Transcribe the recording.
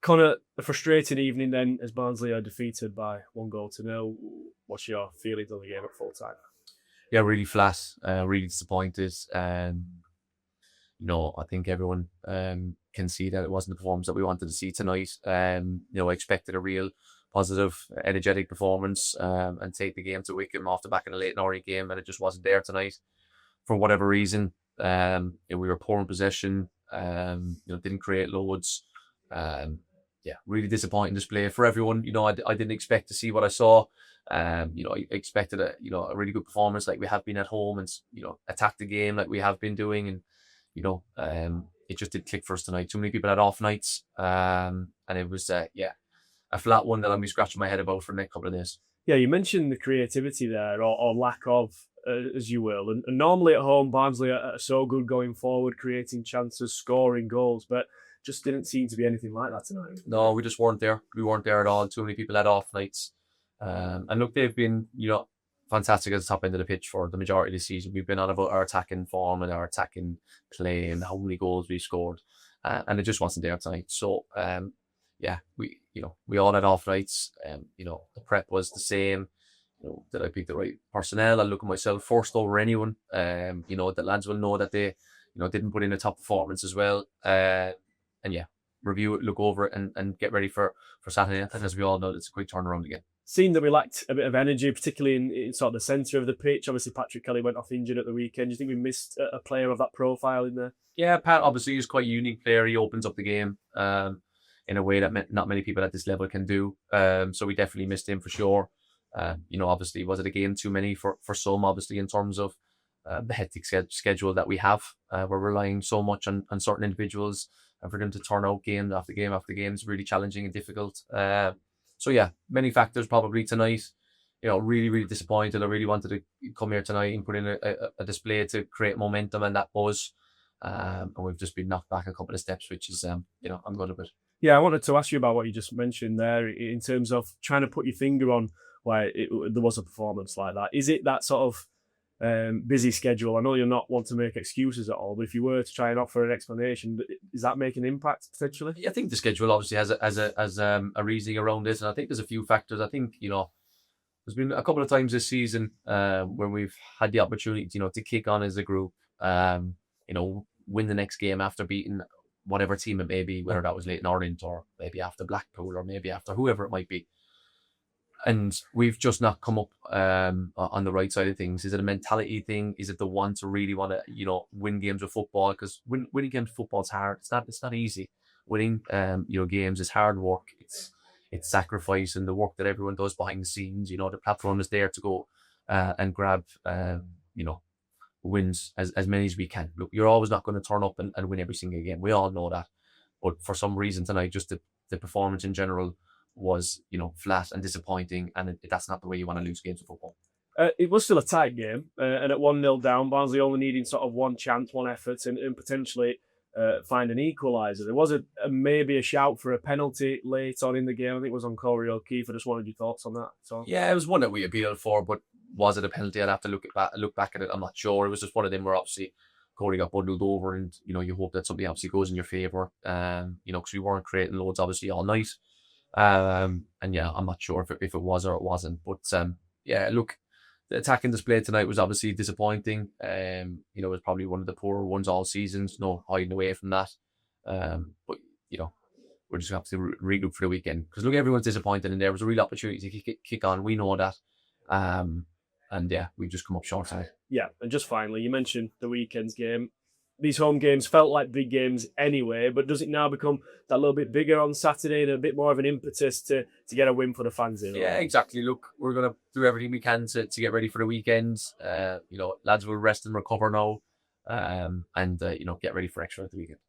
Connor, a frustrating evening then as Barnsley are defeated by 1-0. What's your feelings on the game at full time? Yeah, really flat, really disappointed. I think everyone can see that it wasn't the performance that we wanted to see tonight. I expected a real positive, energetic performance and take the game to Wycombe off the back of a late Norrie game, and it just wasn't there tonight for whatever reason. We were poor in possession. Didn't create loads. Yeah, really disappointing display for everyone. I didn't expect to see what I saw. I expected a really good performance like we have been at home and attack the game like we have been doing, and it just didn't click for us tonight. Too many people had off nights, and it was a flat one that I'll be scratching my head about for the next couple of days. Yeah, you mentioned the creativity there, or lack of, as you will. And normally at home, Barnsley are so good going forward, creating chances, scoring goals, but just didn't seem to be anything like that tonight. No, we just weren't there. We weren't there at all. Too many people had off nights. And look, they've been, fantastic at the top end of the pitch for the majority of the season. We've been on about our attacking form and our attacking play and how many goals we scored. And it just wasn't there tonight. So, we all had off nights. The prep was the same. Did I pick the right personnel? I look at myself first over anyone. The lads will know that they, didn't put in a top performance as well. And yeah, review it, look over it, and get ready for Saturday. And as we all know, it's a quick turnaround again. Seemed that we lacked a bit of energy, particularly in sort of the centre of the pitch. Obviously, Patrick Kelly went off injured at the weekend. Do you think we missed a player of that profile in there? Yeah, Pat obviously is quite a unique player. He opens up the game in a way that not many people at this level can do. So we definitely missed him for sure. Obviously, was it a game too many for some, obviously, in terms of the hectic schedule that we have. We're relying so much on certain individuals, and for them to turn out game after game after game is really challenging and difficult. So yeah, many factors probably tonight. Really, really disappointed. I really wanted to come here tonight and put in a display to create momentum and that buzz. And we've just been knocked back a couple of steps, which is, I'm good with. Yeah, I wanted to ask you about what you just mentioned there in terms of trying to put your finger on why there was a performance like that. Is it that sort of busy schedule? I know you're not want to make excuses at all, but if you were to try and offer an explanation, is that making an impact potentially? I think the schedule obviously has a reasoning around this, and I think there's a few factors. I think there's been a couple of times this season when we've had the opportunity, to kick on as a group, win the next game after beating whatever team it may be, whether that was Leyton Orient or maybe after Blackpool or maybe after whoever it might be. And we've just not come up on the right side of things. Is it a mentality thing? Is it the really want to, win games of football? Because winning games of football is hard. It's not easy. Winning, games is hard work. It's sacrifice and the work that everyone does behind the scenes. The platform is there to go and grab, wins as many as we can. Look, you're always not going to turn up and win every single game. We all know that. But for some reason tonight, just the performance in general was flat and disappointing, and that's not the way you want to lose games of football. It was still a tight game, and at 1-0 down, Barnsley only needing sort of one chance, one effort, and potentially find an equaliser. There was maybe a shout for a penalty late on in the game. I think it was on Corey O'Keefe. I just wanted your thoughts on that. So yeah, it was one that we appealed for, but was it a penalty? I'd have to look back at it. I'm not sure. It was just one of them where obviously Corey got bundled over, and you hope that something obviously goes in your favour. Because we weren't creating loads obviously all night. And yeah, I'm not sure if it was or it wasn't, but yeah, look, the attacking display tonight was obviously disappointing. It was probably one of the poorer ones all seasons. No hiding away from that. But we're just going to have to regroup for the weekend because look, everyone's disappointed, and there was a real opportunity to kick on. We know that. And yeah, we've just come up short tonight. Yeah, and just finally, you mentioned the weekend's game. These home games felt like big games anyway, but does it now become that little bit bigger on Saturday and a bit more of an impetus to get a win for the fans here? Yeah, exactly. Look, we're going to do everything we can to get ready for the weekend. Lads will rest and recover now, and get ready for extra at the weekend.